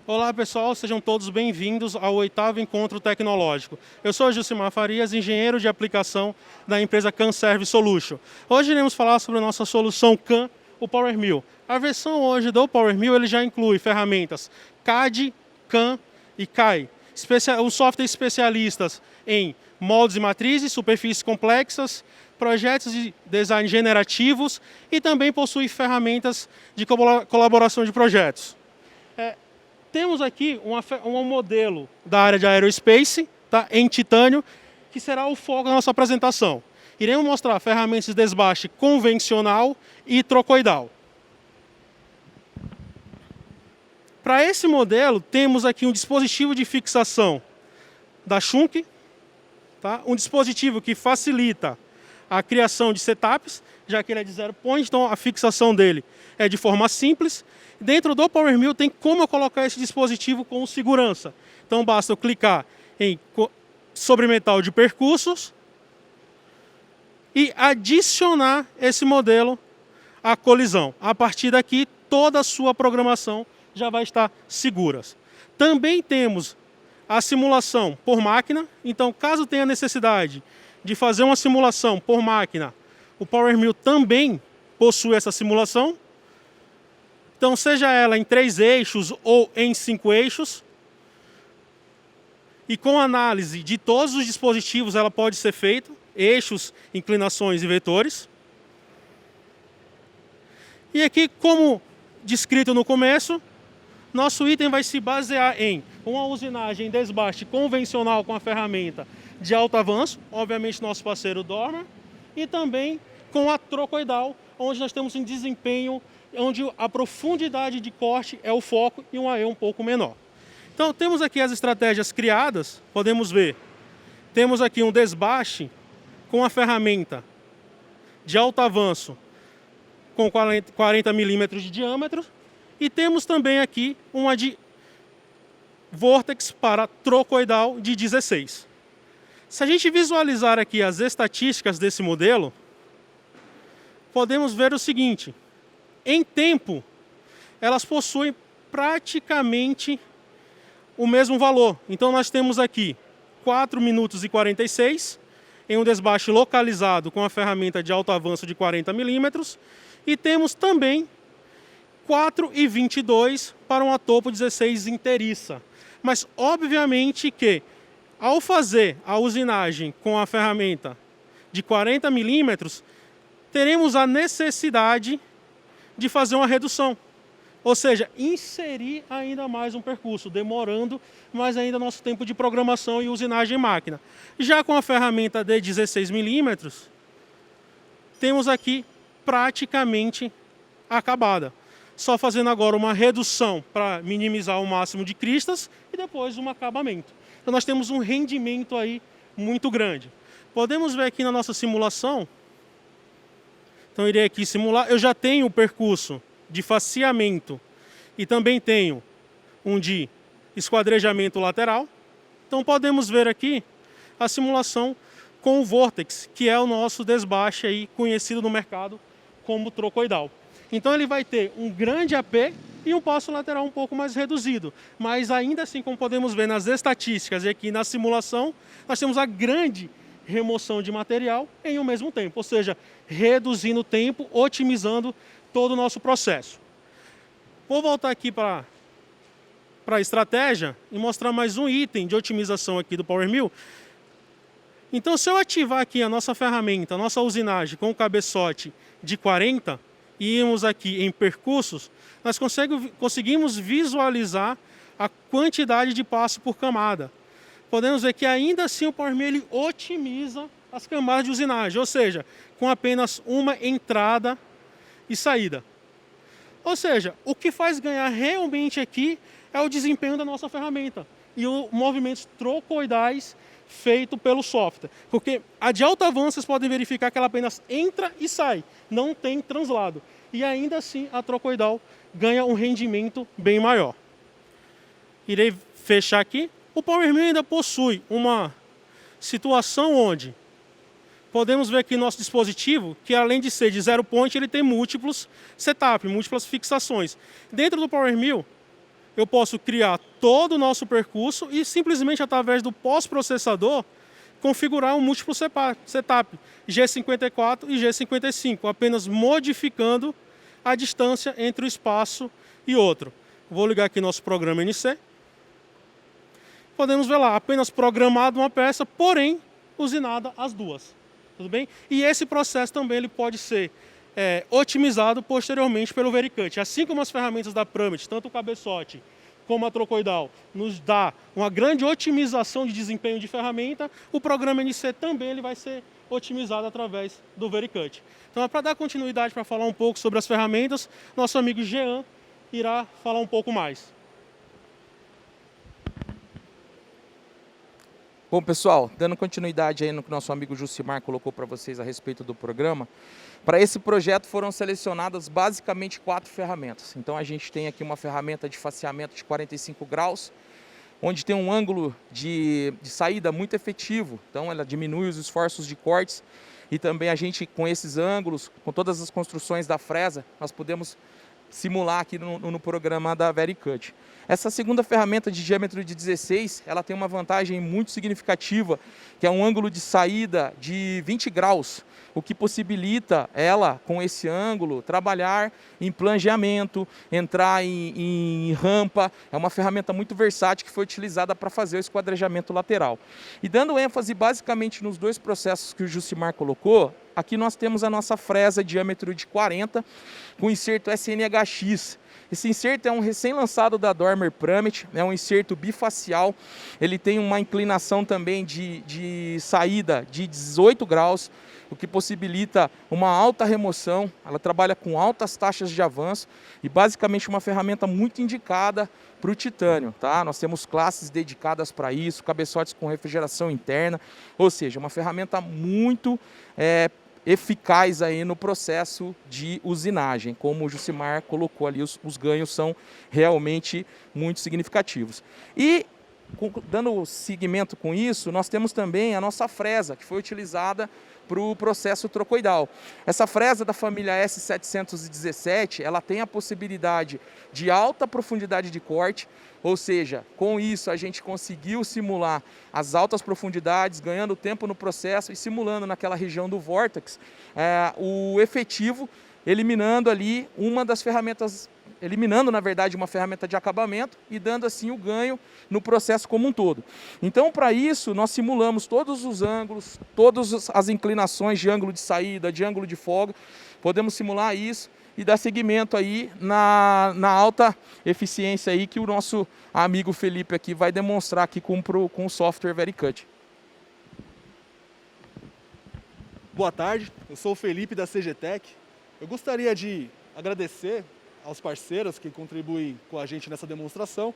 Olá pessoal, sejam todos bem-vindos ao 8º Encontro Tecnológico. Eu sou Jusimar Farias, engenheiro de aplicação da empresa CAN Service Solution. Hoje iremos falar sobre a nossa solução CAN, o PowerMill. A versão hoje do PowerMill ele já inclui ferramentas CAD, CAM e CAE. Os softwares especialistas em moldes e matrizes, superfícies complexas, projetos de design generativos e também possui ferramentas de colaboração de projetos. Temos aqui um modelo da área de aerospace, tá, em titânio, que será o foco da nossa apresentação. Iremos mostrar ferramentas de desbaste convencional e trocoidal. Para esse modelo, temos aqui um dispositivo de fixação da Schunk, tá? Um dispositivo que facilita a criação de setups, já que ele é de zero point, então a fixação dele é de forma simples. Dentro do PowerMill tem como eu colocar esse dispositivo com segurança. Então basta eu clicar em sobre metal de percursos e adicionar esse modelo à colisão. A partir daqui, toda a sua programação já vai estar segura. Também temos a simulação por máquina. Então, caso tenha necessidade de fazer uma simulação por máquina, o PowerMill também possui essa simulação. Então, seja ela em 3 eixos ou em 5 eixos. E com análise de todos os dispositivos, ela pode ser feita. Eixos, inclinações e vetores. E aqui, como descrito no começo, nosso item vai se basear em uma usinagem desbaste convencional com a ferramenta de alto avanço, obviamente nosso parceiro Dormer, e também com a trocoidal, onde nós temos um desempenho onde a profundidade de corte é o foco e um AE um pouco menor. Então temos aqui as estratégias criadas, podemos ver. Temos aqui um desbaste com a ferramenta de alto avanço com 40 milímetros de diâmetro e temos também aqui uma de Vortex para trocoidal de 16. Se a gente visualizar aqui as estatísticas desse modelo, podemos ver o seguinte: em tempo, elas possuem praticamente o mesmo valor. Então nós temos aqui 4 minutos e 46 em um desbaste localizado com a ferramenta de alto avanço de 40 milímetros e temos também 4 e 22 para uma topo 16 inteiriça. Mas obviamente que ao fazer a usinagem com a ferramenta de 40 milímetros, teremos a necessidade de fazer uma redução, ou seja, inserir ainda mais um percurso, demorando mais ainda nosso tempo de programação e usinagem em máquina. Já com a ferramenta de 16 milímetros, temos aqui praticamente acabada. Só fazendo agora uma redução para minimizar o máximo de cristas e depois um acabamento. Então nós temos um rendimento aí muito grande. Podemos ver aqui na nossa simulação. Então irei aqui simular. Eu já tenho o percurso de faceamento e também tenho um de esquadrejamento lateral. Então podemos ver aqui a simulação com o Vortex, que é o nosso desbaste aí conhecido no mercado como trocoidal. Então ele vai ter um grande AP e um passo lateral um pouco mais reduzido. Mas ainda assim, como podemos ver nas estatísticas e aqui na simulação, nós temos a grande remoção de material em um mesmo tempo, ou seja, reduzindo o tempo, otimizando todo o nosso processo. Vou voltar aqui para a estratégia e mostrar mais um item de otimização aqui do PowerMill. Então, se eu ativar aqui a nossa ferramenta, a nossa usinagem com o cabeçote de 40 e irmos aqui em percursos, nós conseguimos visualizar a quantidade de passo por camada. Podemos ver que ainda assim o PowerMill ele otimiza as camadas de usinagem, ou seja, com apenas uma entrada e saída. Ou seja, o que faz ganhar realmente aqui é o desempenho da nossa ferramenta e os movimentos trocoidais feitos pelo software. Porque a de alto avanço vocês podem verificar que ela apenas entra e sai, não tem translado. E ainda assim a trocoidal ganha um rendimento bem maior. Irei fechar aqui. O PowerMill ainda possui uma situação onde podemos ver aqui nosso dispositivo, que além de ser de zero point, ele tem múltiplos setups, múltiplas fixações. Dentro do PowerMill, eu posso criar todo o nosso percurso e simplesmente através do pós-processador configurar um múltiplo setup G54 e G55, apenas modificando a distância entre o espaço e outro. Vou ligar aqui nosso programa NC. Podemos ver lá, apenas programado uma peça, porém usinada as duas. Tudo bem? E esse processo também ele pode ser otimizado posteriormente pelo VeriCut. Assim como as ferramentas da Pramit, tanto o cabeçote como a trocoidal, nos dá uma grande otimização de desempenho de ferramenta, o programa NC também ele vai ser otimizado através do VeriCut. Então, para dar continuidade, para falar um pouco sobre as ferramentas, nosso amigo Jean irá falar um pouco mais. Bom, pessoal, dando continuidade aí no que nosso amigo Jucimar colocou para vocês a respeito do programa, para esse projeto foram selecionadas basicamente 4 ferramentas. Então a gente tem aqui uma ferramenta de faceamento de 45 graus, onde tem um ângulo de saída muito efetivo, então ela diminui os esforços de cortes e também a gente, com esses ângulos, com todas as construções da fresa, nós podemos simular aqui no programa da VeriCut. Essa segunda ferramenta de diâmetro de 16, ela tem uma vantagem muito significativa, que é um ângulo de saída de 20 graus, o que possibilita ela, com esse ângulo, trabalhar em planejamento, entrar em rampa. É uma ferramenta muito versátil que foi utilizada para fazer o esquadrejamento lateral. E dando ênfase basicamente nos 2 processos que o Jucimar colocou, aqui nós temos a nossa fresa diâmetro de 40, com inserto SNHX. Esse inserto é um recém-lançado da Dormer Pramit, é um inserto bifacial, ele tem uma inclinação também de saída de 18 graus, o que possibilita uma alta remoção, ela trabalha com altas taxas de avanço e basicamente uma ferramenta muito indicada para o titânio, tá? Nós temos classes dedicadas para isso, cabeçotes com refrigeração interna, ou seja, uma ferramenta muito eficaz aí no processo de usinagem. Como o Jucimar colocou ali, os ganhos são realmente muito significativos. E, dando seguimento com isso, nós temos também a nossa fresa, que foi utilizada para o processo trocoidal. Essa fresa da família S717, ela tem a possibilidade de alta profundidade de corte, ou seja, com isso a gente conseguiu simular as altas profundidades, ganhando tempo no processo e simulando naquela região do vórtex o efetivo, eliminando ali uma das ferramentas, eliminando na verdade uma ferramenta de acabamento e dando assim o ganho no processo como um todo. Então, para isso, nós simulamos todos os ângulos, todas as inclinações de ângulo de saída, de ângulo de folga, podemos simular isso e dar seguimento aí na alta eficiência aí que o nosso amigo Felipe aqui vai demonstrar aqui com o software VeriCut. Boa tarde, eu sou o Felipe da CGTech. Eu gostaria de agradecer aos parceiros que contribuem com a gente nessa demonstração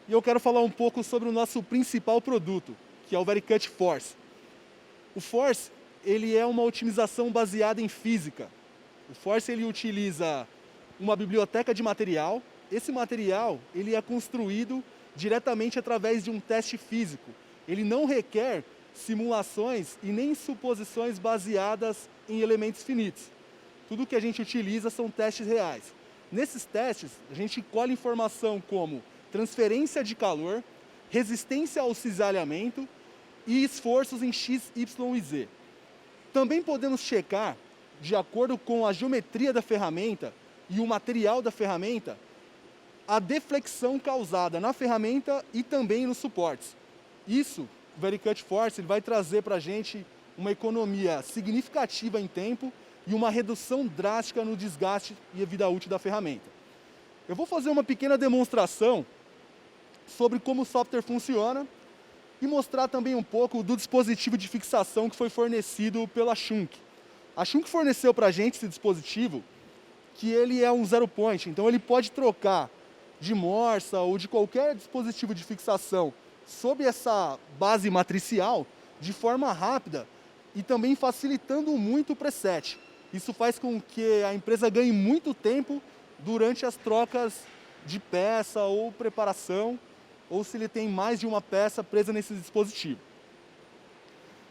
e eu quero falar um pouco sobre o nosso principal produto, que é o VeriCut Force. O Force ele é uma otimização baseada em física. O Force ele utiliza uma biblioteca de material. Esse material ele é construído diretamente através de um teste físico. Ele não requer simulações e nem suposições baseadas em elementos finitos. Tudo que a gente utiliza são testes reais. Nesses testes, a gente colhe informação como transferência de calor, resistência ao cisalhamento e esforços em X, Y e Z. Também podemos checar, de acordo com a geometria da ferramenta e o material da ferramenta, a deflexão causada na ferramenta e também nos suportes. Isso, o VeriCut Force ele vai trazer para a gente uma economia significativa em tempo e uma redução drástica no desgaste e a vida útil da ferramenta. Eu vou fazer uma pequena demonstração sobre como o software funciona e mostrar também um pouco do dispositivo de fixação que foi fornecido pela Schunk. A Schunk forneceu para a gente esse dispositivo, que ele é um zero point, então ele pode trocar de morsa ou de qualquer dispositivo de fixação sob essa base matricial de forma rápida e também facilitando muito o preset. Isso faz com que a empresa ganhe muito tempo durante as trocas de peça ou preparação, ou se ele tem mais de uma peça presa nesse dispositivo.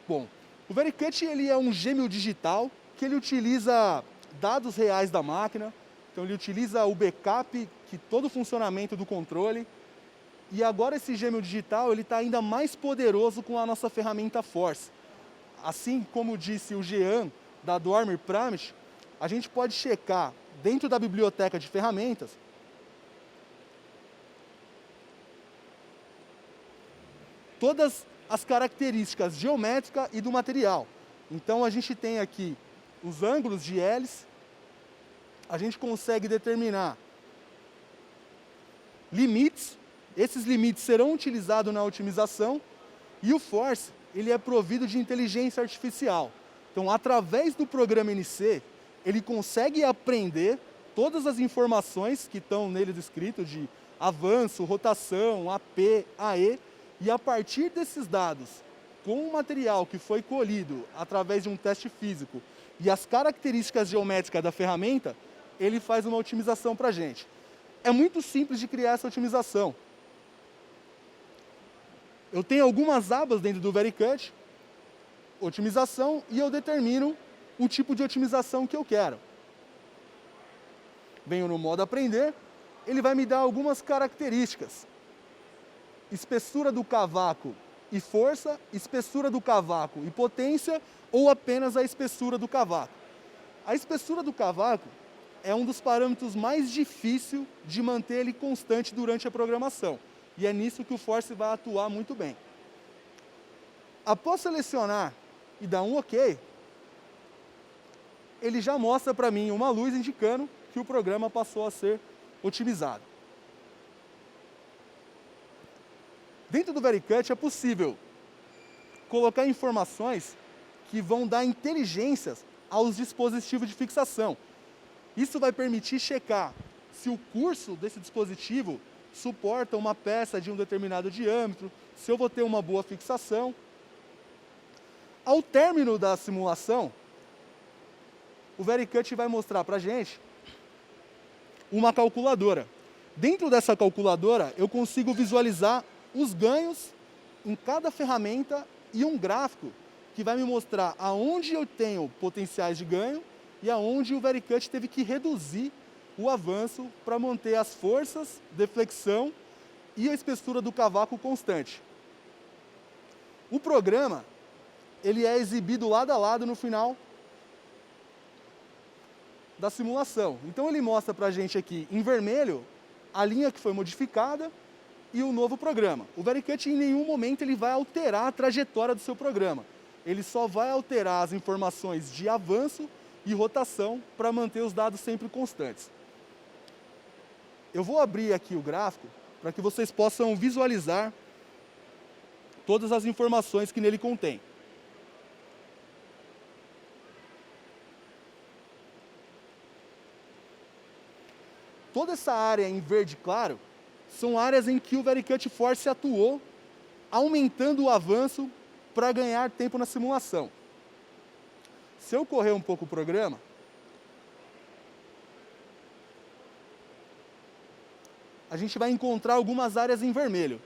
Bom, o VeriCut ele é um gêmeo digital que ele utiliza dados reais da máquina, Então ele utiliza o backup, que todo o funcionamento do controle. E agora esse gêmeo digital ele está ainda mais poderoso com a nossa ferramenta Force. Assim como disse o Jean, da Dormer Pramit, a gente pode checar dentro da biblioteca de ferramentas todas as características geométricas e do material. Então a gente tem aqui os ângulos de hélice, a gente consegue determinar limites, esses limites serão utilizados na otimização e o Force ele é provido de inteligência artificial. Então, através do programa NC, ele consegue aprender todas as informações que estão nele descrito de avanço, rotação, AP, AE, e a partir desses dados, com o material que foi colhido através de um teste físico e as características geométricas da ferramenta, ele faz uma otimização para a gente. É muito simples de criar essa otimização. Eu tenho algumas abas dentro do VeriCut, otimização, e eu determino o tipo de otimização que eu quero. Venho no modo aprender, ele vai me dar algumas características. Espessura do cavaco e força, espessura do cavaco e potência, ou apenas a espessura do cavaco. A espessura do cavaco é um dos parâmetros mais difíceis de manter ele constante durante a programação. E é nisso que o Force vai atuar muito bem. Após selecionar e dar um OK, ele já mostra para mim uma luz indicando que o programa passou a ser otimizado. Dentro do VeriCut é possível colocar informações que vão dar inteligências aos dispositivos de fixação. Isso vai permitir checar se o curso desse dispositivo suporta uma peça de um determinado diâmetro, se eu vou ter uma boa fixação. Ao término da simulação, o VeriCut vai mostrar para a gente uma calculadora. Dentro dessa calculadora, eu consigo visualizar os ganhos em cada ferramenta e um gráfico que vai me mostrar aonde eu tenho potenciais de ganho e aonde o VeriCut teve que reduzir o avanço para manter as forças, deflexão e a espessura do cavaco constante. O programa ele é exibido lado a lado no final da simulação. Então ele mostra para a gente aqui em vermelho a linha que foi modificada e o novo programa. O VeriCut em nenhum momento ele vai alterar a trajetória do seu programa. Ele só vai alterar as informações de avanço e rotação para manter os dados sempre constantes. Eu vou abrir aqui o gráfico para que vocês possam visualizar todas as informações que nele contém. Toda essa área em verde claro são áreas em que o VeriCut Force atuou, aumentando o avanço para ganhar tempo na simulação. Se eu correr um pouco o programa, a gente vai encontrar algumas áreas em vermelho.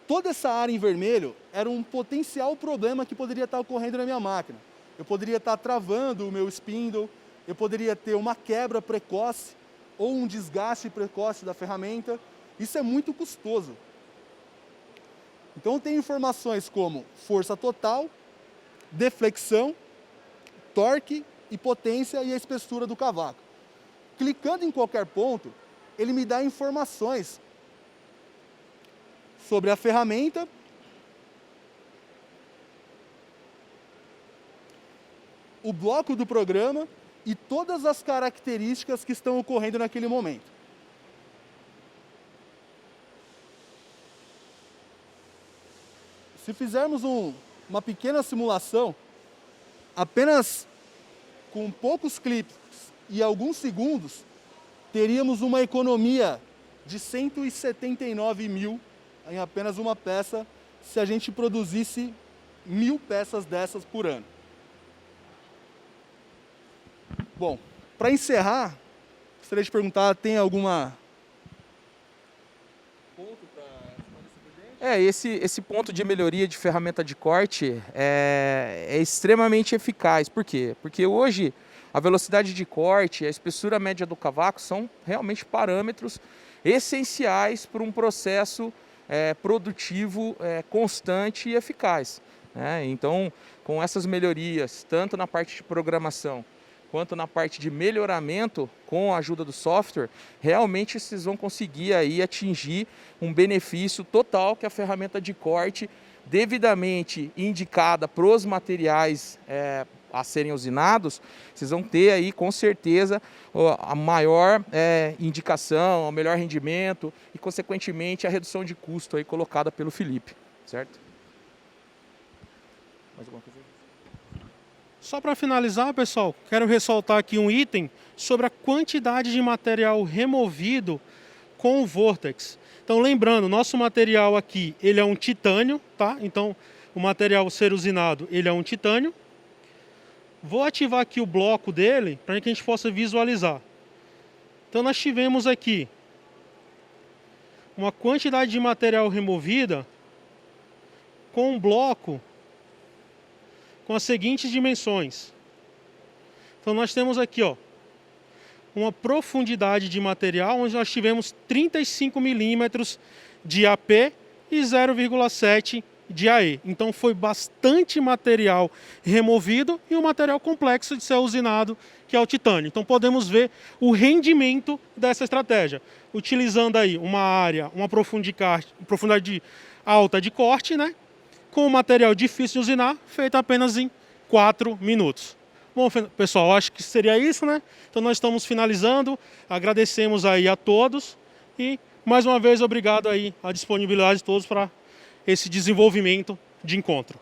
Toda essa área em vermelho era um potencial problema que poderia estar ocorrendo na minha máquina. Eu poderia estar travando o meu spindle, eu poderia ter uma quebra precoce ou um desgaste precoce da ferramenta. Isso é muito custoso. Então eu tenho informações como força total, deflexão, torque e potência e a espessura do cavaco. Clicando em qualquer ponto, ele me dá informações sobre a ferramenta, o bloco do programa e todas as características que estão ocorrendo naquele momento. Se fizermos uma pequena simulação, apenas com poucos cliques e alguns segundos, teríamos uma economia de 179 mil em apenas uma peça, se a gente produzisse 1000 peças dessas por ano. Bom, para encerrar, gostaria de perguntar, tem alguma ponto para esse ponto de melhoria de ferramenta de corte é extremamente eficaz. Por quê? Porque hoje A velocidade de corte, a espessura média do cavaco são realmente parâmetros essenciais para um processo produtivo constante e eficaz, né? Então, com essas melhorias, tanto na parte de programação, quanto na parte de melhoramento, com a ajuda do software, realmente vocês vão conseguir aí atingir um benefício total que a ferramenta de corte, devidamente indicada para os materiais a serem usinados, vocês vão ter aí com certeza a maior indicação, o melhor rendimento e consequentemente a redução de custo aí colocada pelo Felipe, certo? Mais alguma coisa? Só para finalizar, pessoal, quero ressaltar aqui um item sobre a quantidade de material removido com o Vortex. Então, lembrando, nosso material aqui, ele é um titânio, tá? Então, o material a ser usinado, ele é um titânio. Vou ativar aqui o bloco dele para que a gente possa visualizar. Então, nós tivemos aqui uma quantidade de material removida com um bloco com as seguintes dimensões. Então nós temos aqui, ó, uma profundidade de material onde nós tivemos 35 milímetros de AP e 0,7 de AE. Então foi bastante material removido e um material complexo de ser usinado, que é o titânio. Então podemos ver o rendimento dessa estratégia, utilizando aí uma área, uma profundidade alta de corte, né? Com um material difícil de usinar, feito apenas em 4 minutos. Bom, pessoal, acho que seria isso, né? Então nós estamos finalizando, agradecemos aí a todos e, mais uma vez, obrigado aí a disponibilidade de todos para esse desenvolvimento de encontro.